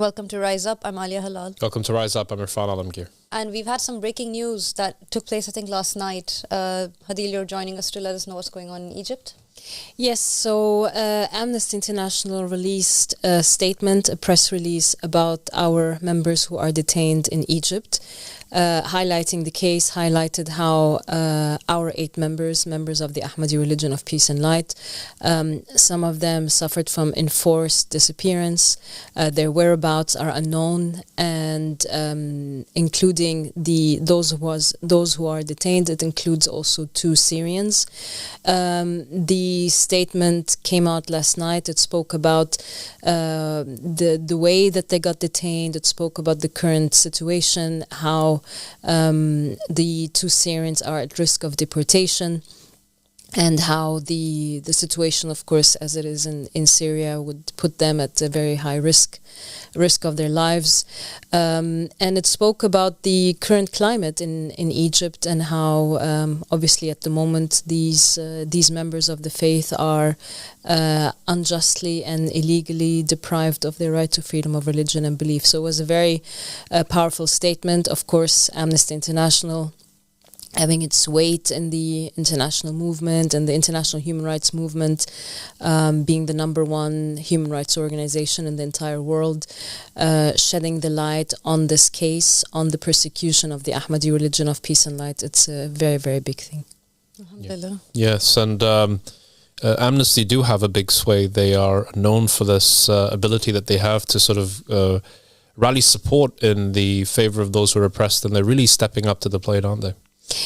Welcome to Rise Up. I'm Alia Halal. Welcome to Rise Up. I'm Irfan Alamgir. And we've had some breaking news that took place, I think, last night. Hadil, you're joining us to let us know what's going on in Egypt. Yes, so Amnesty International released a statement, a press release about our members who are detained in Egypt, highlighting the case, highlighted how our 8 members of the Ahmadi religion of peace and light, some of them suffered from enforced disappearance. Their whereabouts are unknown, and including those who are detained, it includes also 2 Syrians. The statement came out last night. It spoke about the way that they got detained. It spoke about the current situation, how the 2 Syrians are at risk of deportation, and how the situation, of course, as it is in Syria, would put them at a very high risk of their lives. And it spoke about the current climate in Egypt, and how obviously at the moment these members of the faith are unjustly and illegally deprived of their right to freedom of religion and belief. So it was a very powerful statement. Of course, Amnesty International, having its weight in the international movement and the international human rights movement, being the #1 human rights organization in the entire world, shedding the light on this case, on the persecution of the Ahmadi religion of peace and light. It's a very, very big thing. Alhamdulillah. Yes, and Amnesty do have a big sway. They are known for this ability that they have to sort of rally support in the favor of those who are oppressed, and they're really stepping up to the plate, aren't they?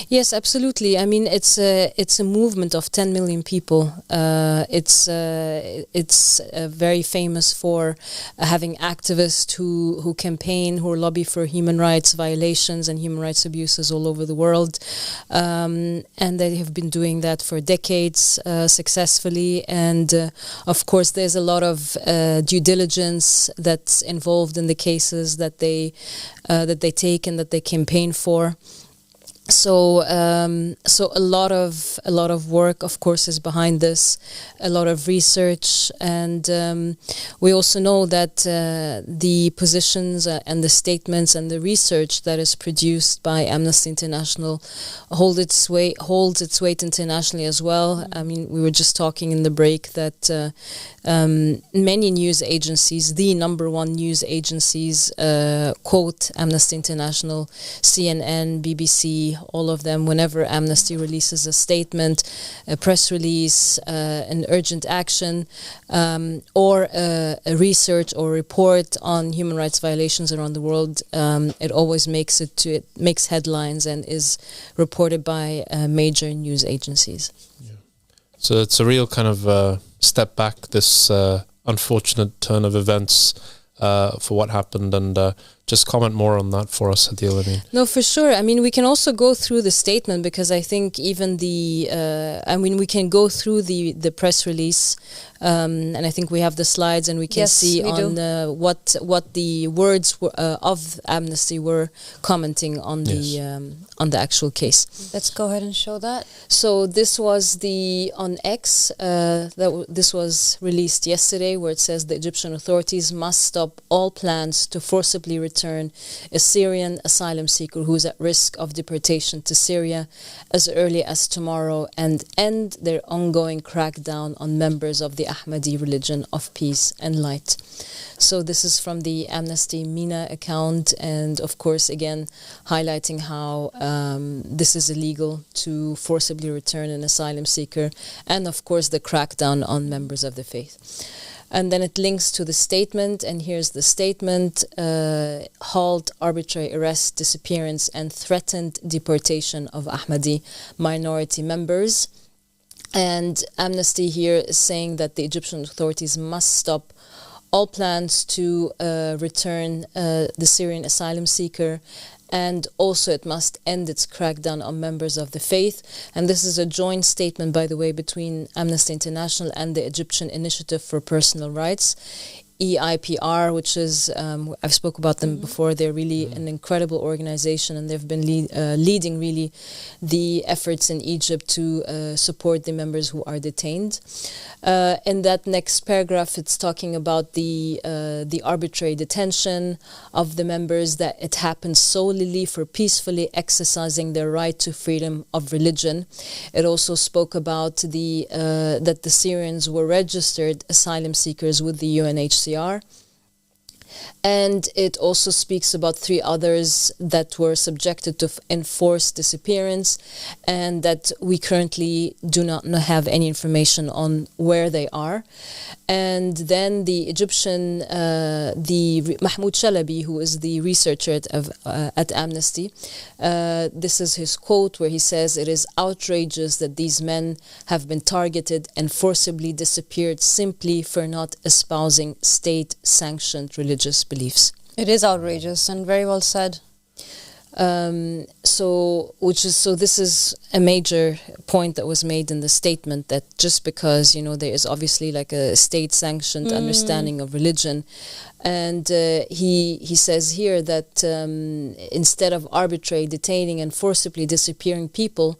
Yes, absolutely. I mean, it's a movement of 10 million people. It's very famous for having activists who campaign, who lobby for human rights violations and human rights abuses all over the world, and they have been doing that for decades successfully. And of course, there's a lot of due diligence that's involved in the cases that they take and that they campaign for. So a lot of work, of course, is behind this, a lot of research, and we also know that the positions and the statements and the research that is produced by Amnesty International holds its weight internationally as well. I mean, we were just talking in the break that many news agencies, the #1 news agencies, quote Amnesty International, CNN, BBC, all of them, whenever Amnesty releases a statement, a press release, an urgent action, or a research or report on human rights violations around the world, it always makes headlines and is reported by major news agencies. Yeah. So it's a real kind of step back, this unfortunate turn of events for what happened, and just comment more on that for us, Hadil. No, for sure. I mean, we can also go through the statement, because I think even we can go through the press release, and I think we have the slides, and we can see on what the words of Amnesty were commenting on the actual case. Let's go ahead and show that. So this was on X. This was released yesterday, where it says the Egyptian authorities must stop all plans to forcibly return a Syrian asylum seeker who is at risk of deportation to Syria as early as tomorrow, and end their ongoing crackdown on members of the Ahmadi religion of peace and light. So this is from the Amnesty MENA account, and of course, again, highlighting how this is illegal to forcibly return an asylum seeker, and of course the crackdown on members of the faith. And then it links to the statement, and here's the statement: halt arbitrary arrest, disappearance, and threatened deportation of Ahmadi minority members. And Amnesty here is saying that the Egyptian authorities must stop all plans to return the Syrian asylum seeker, and also it must end its crackdown on members of the faith. And this is a joint statement, by the way, between Amnesty International and the Egyptian Initiative for Personal Rights. EIPR, which is, I've spoke about them before. They're really an incredible organization, and they've been leading really the efforts in Egypt to support the members who are detained. In that next paragraph, it's talking about the arbitrary detention of the members, that it happened solely for peacefully exercising their right to freedom of religion. It also spoke about that the Syrians were registered asylum seekers with the UNHCR. And it also speaks about 3 others that were subjected to enforced disappearance, and that we currently do not have any information on where they are. And then the Egyptian, Mahmoud Shalabi, who is the researcher at Amnesty, this is his quote where he says, "It is outrageous that these men have been targeted and forcibly disappeared simply for not espousing state-sanctioned religious beliefs." It is outrageous and very well said. So this is a major point that was made in the statement, that just because, there is obviously like a state-sanctioned understanding of religion, and he says here that instead of arbitrarily detaining and forcibly disappearing people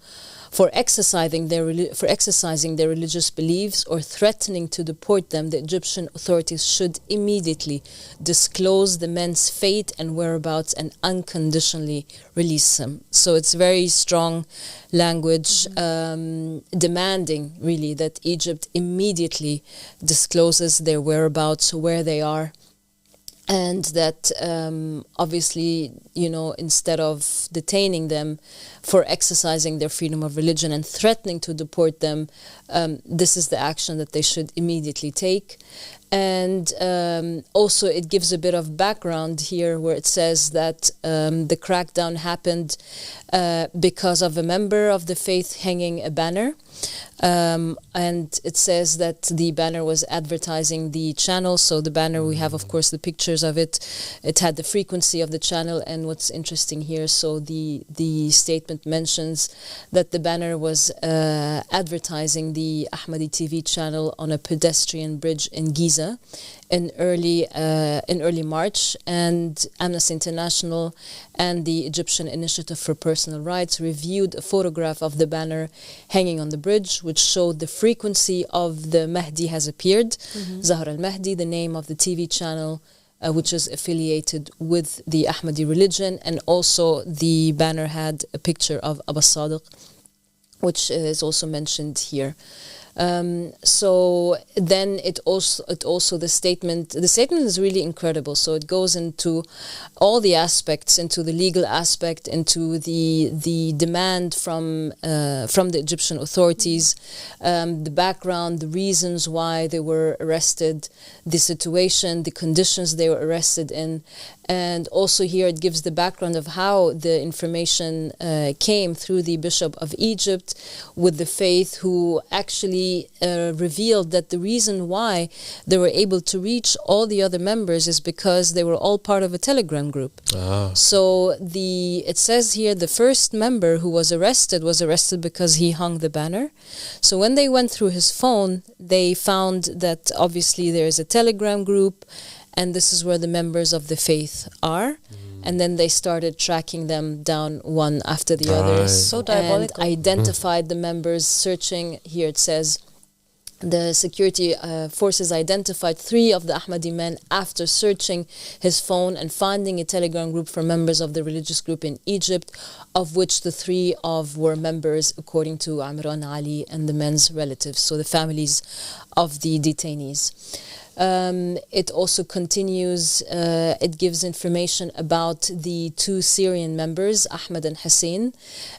for exercising their religious beliefs or threatening to deport them, the Egyptian authorities should immediately disclose the men's fate and whereabouts and unconditionally release them. So it's very strong language demanding really that Egypt immediately discloses their whereabouts, where they are, and that obviously, instead of detaining them for exercising their freedom of religion and threatening to deport them, this is the action that they should immediately take. And also it gives a bit of background here where it says that the crackdown happened because of a member of the faith hanging a banner. And it says that the banner was advertising the channel. So the banner, we have, of course, the pictures of it. It had the frequency of the channel. And what's interesting here, so the statement mentions that the banner was advertising the Ahmadi TV channel on a pedestrian bridge in Giza in early March, and Amnesty International and the Egyptian Initiative for Personal Rights reviewed a photograph of the banner hanging on the bridge, which showed the frequency of the Mahdi has appeared. Zahra al-Mahdi, the name of the TV channel, which is affiliated with the Ahmadi religion, and also the banner had a picture of Abbas Sadiq, which is also mentioned here. So then it also the statement is really incredible. So it goes into all the aspects, into the legal aspect, into the demand from the Egyptian authorities, the background, the reasons why they were arrested, the situation, the conditions they were arrested in. And also here it gives the background of how the information came through the Bishop of Egypt with the faith, who actually revealed that the reason why they were able to reach all the other members is because they were all part of a Telegram group. So it says here the first member who was arrested because he hung the banner. So when they went through his phone, they found that obviously there is a Telegram group, and this is where the members of the faith are. And then they started tracking them down one after the other. So diabolical. And identified the members, searching. Here it says, the security forces identified 3 of the Ahmadi men after searching his phone and finding a Telegram group for members of the religious group in Egypt, of which the 3 were members, according to Amran Ali and the men's relatives, so the families of the detainees. It also continues, it gives information about the 2 Syrian members, Ahmed and Hussein,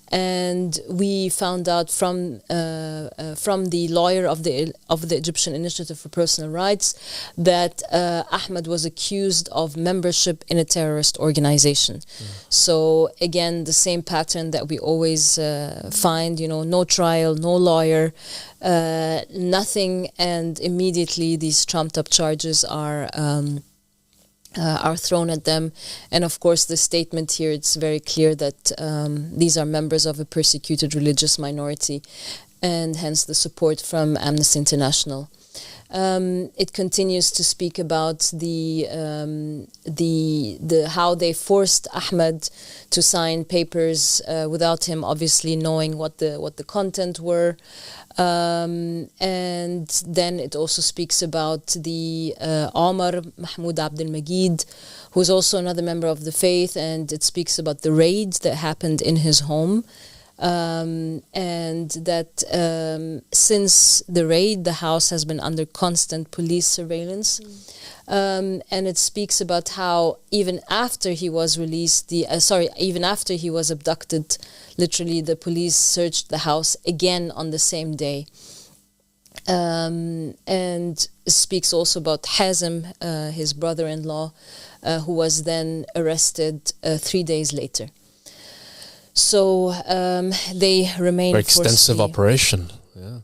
and we found out from the lawyer of the Egyptian Initiative for Personal Rights that Ahmed was accused of membership in a terrorist organization. So again, the same pattern that we always find, no trial, no lawyer, nothing, and immediately these trumped up charges are thrown at them. And of course the statement here, it's very clear that these are members of a persecuted religious minority, and hence the support from Amnesty International. It continues to speak about the how they forced Ahmed to sign papers without him obviously knowing what the content were. And then it also speaks about the Omar Mahmoud Abdel Magid, who is also another member of the faith, and it speaks about the raid that happened in his home. And that since the raid, the house has been under constant police surveillance. And it speaks about how even after he was released, even after he was abducted, literally the police searched the house again on the same day. And speaks also about Hazem, his brother-in-law, who was then arrested 3 days later. So they remain very extensive operation, yeah.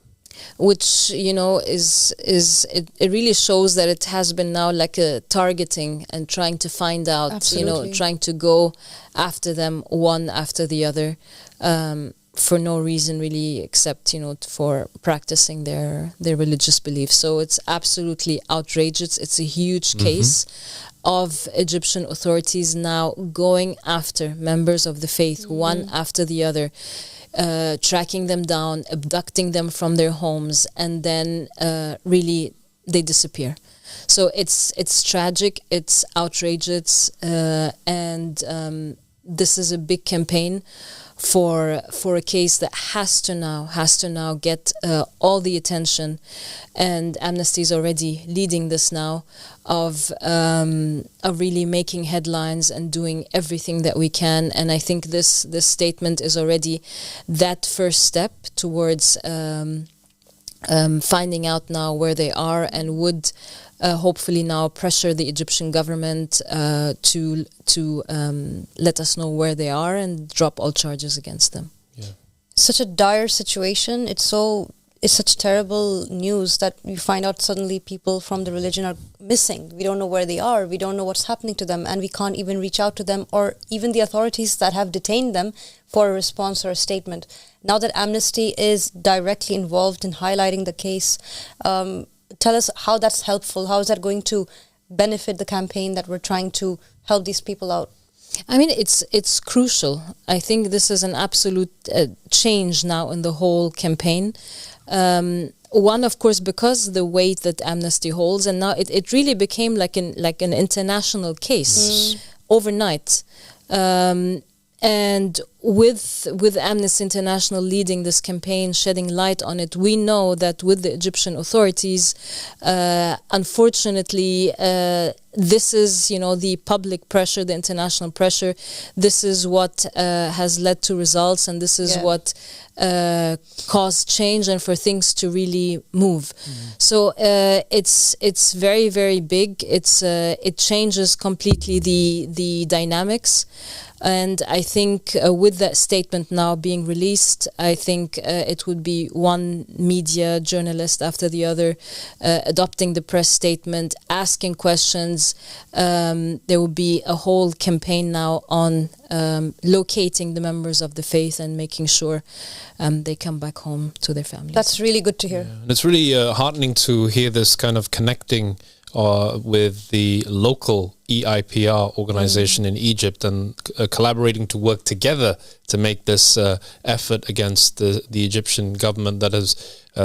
Which it really shows that it has been now like a targeting and trying to find out, Absolutely. Trying to go after them one after the other, for no reason really except for practicing their religious beliefs. So it's absolutely outrageous. It's a huge case of Egyptian authorities now going after members of the faith, one after the other, tracking them down, abducting them from their homes, and then really they disappear. So it's tragic, it's outrageous, and this is a big campaign for a case that has to now get all the attention, and Amnesty is already leading this now of really making headlines and doing everything that we can. And I think this statement is already that first step towards finding out now where they are, and would hopefully now pressure the Egyptian government to let us know where they are and drop all charges against them. Yeah. Such a dire situation. It's such terrible news that we find out suddenly people from the religion are missing. We don't know where they are. We don't know what's happening to them, and we can't even reach out to them or even the authorities that have detained them for a response or a statement. Now that Amnesty is directly involved in highlighting the case, tell us how that's helpful. How is that going to benefit the campaign that we're trying to help these people out? I mean, it's crucial. I think this is an absolute change now in the whole campaign. One, of course, because the weight that Amnesty holds, and now it really became like an international case overnight. And with Amnesty International leading this campaign, shedding light on it, we know that with the Egyptian authorities, unfortunately, this is, the public pressure, the international pressure. This is what has led to results, and this is what caused change and for things to really move. So it's very, very big. It changes completely the dynamics. And I think with that statement now being released, I think it would be one media journalist after the other adopting the press statement, asking questions. There will be a whole campaign now on locating the members of the faith and making sure they come back home to their families. That's really good to hear. Yeah. And it's really heartening to hear this kind of connecting with the local EIPR organization in Egypt, and collaborating to work together to make this effort against the Egyptian government that has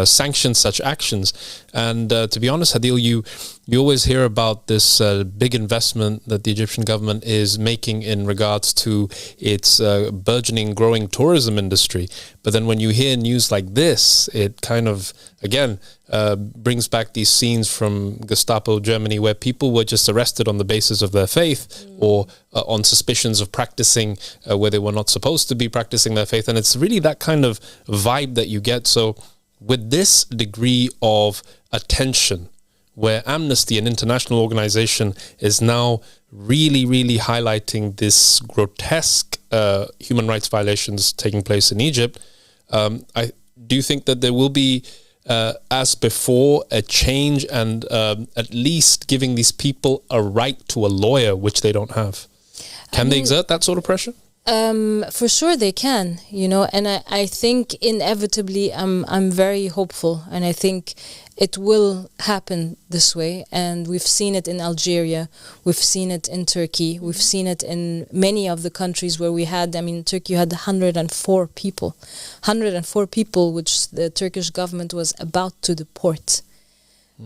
sanctioned such actions. And to be honest, Hadil, you always hear about this big investment that the Egyptian government is making in regards to its burgeoning, growing tourism industry. But then when you hear news like this, it kind of, again, brings back these scenes from Gestapo Germany, where people were just arrested on the basis of their faith or on suspicions of practicing where they were not supposed to be practicing their faith. And it's really that kind of vibe that you get. So with this degree of attention, where Amnesty, an international organization, is now really, really highlighting this grotesque human rights violations taking place in Egypt, do you think that there will be, as before, a change and at least giving these people a right to a lawyer, which they don't have? Can they exert that sort of pressure? For sure they can, and I think inevitably I'm very hopeful, and I think it will happen this way. And we've seen it in Algeria, we've seen it in Turkey, we've seen it in many of the countries where we had, Turkey had 104 people which the Turkish government was about to deport.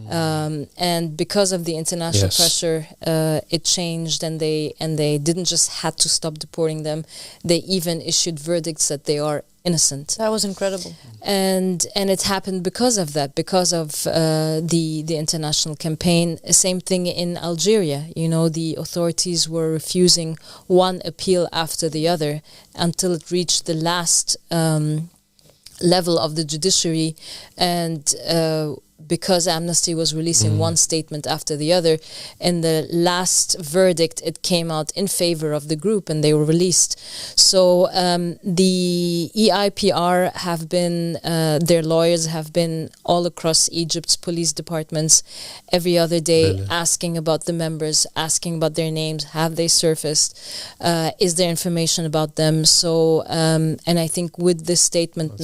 And because of the international pressure, it changed, and they didn't just had to stop deporting them. They even issued verdicts that they are innocent. That was incredible. And it happened because of that, because of the international campaign. Same thing in Algeria. The authorities were refusing one appeal after the other until it reached the last level of the judiciary, and because Amnesty was releasing one statement after the other, in the last verdict it came out in favor of the group and they were released. So the EIPR have been, their lawyers have been all across Egypt's police departments every other day, asking about the members, asking about their names, have they surfaced, is there information about them. So and I think with this statement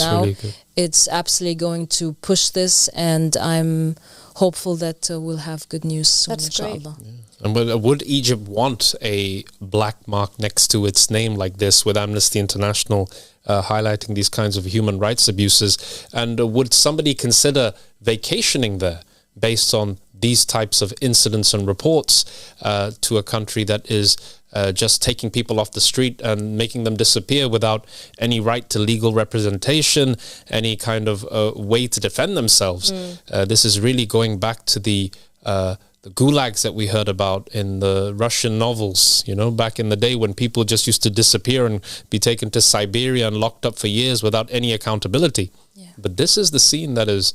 it's absolutely going to push this, and I'm hopeful that we'll have good news soon. That's inshallah. great. And would Egypt want a black mark next to its name like this, with Amnesty International highlighting these kinds of human rights abuses? And would somebody consider vacationing there based on these types of incidents and reports to a country that is just taking people off the street and making them disappear without any right to legal representation, any kind of way to defend themselves? This is really going back to the gulags that we heard about in the Russian novels, back in the day when people just used to disappear and be taken to Siberia and locked up for years without any accountability. Yeah. But this is the scene that is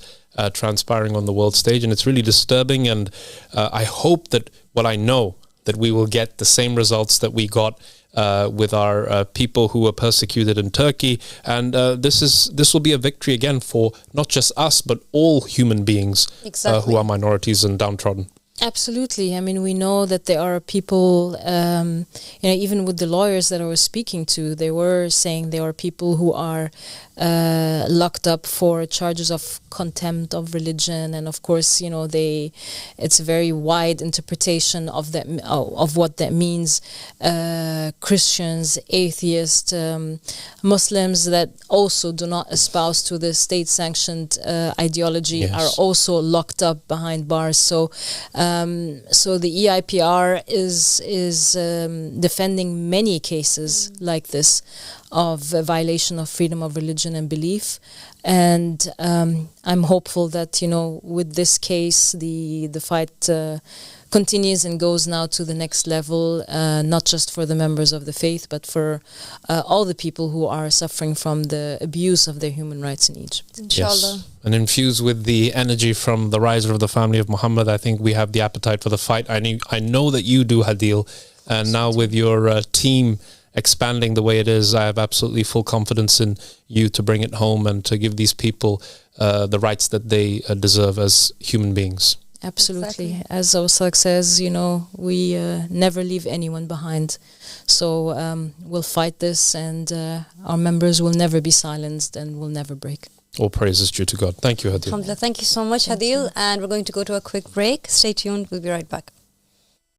transpiring on the world stage, and it's really disturbing. And I hope that, I know that we will get the same results that we got with our people who were persecuted in Turkey. And this will be a victory again for not just us, but all human beings who are minorities and downtrodden. Absolutely. We know that there are people, even with the lawyers that I was speaking to, they were saying there are people who are locked up for charges of contempt of religion, and of course, it's a very wide interpretation of that, of what that means. Christians, atheists, Muslims that also do not espouse to the state-sanctioned ideology are also locked up behind bars. So the EIPR is defending many cases like this of violation of freedom of religion and belief, and I'm hopeful that with this case the fight continues and goes now to the next level, not just for the members of the faith, but for all the people who are suffering from the abuse of their human rights in Egypt. Inshallah. Yes. And infused with the energy from the riser of the family of Muhammad, I think we have the appetite for the fight. I know that you do, Hadil, and now with your team expanding the way it is, I have absolutely full confidence in you to bring it home and to give these people the rights that they deserve as human beings. Absolutely. Exactly. As Osak says, we never leave anyone behind. So we'll fight this, and our members will never be silenced and will never break. All praise is due to God. Thank you, Hadil. Alhamdulillah. Thank you so much, Hadil. And we're going to go to a quick break. Stay tuned. We'll be right back.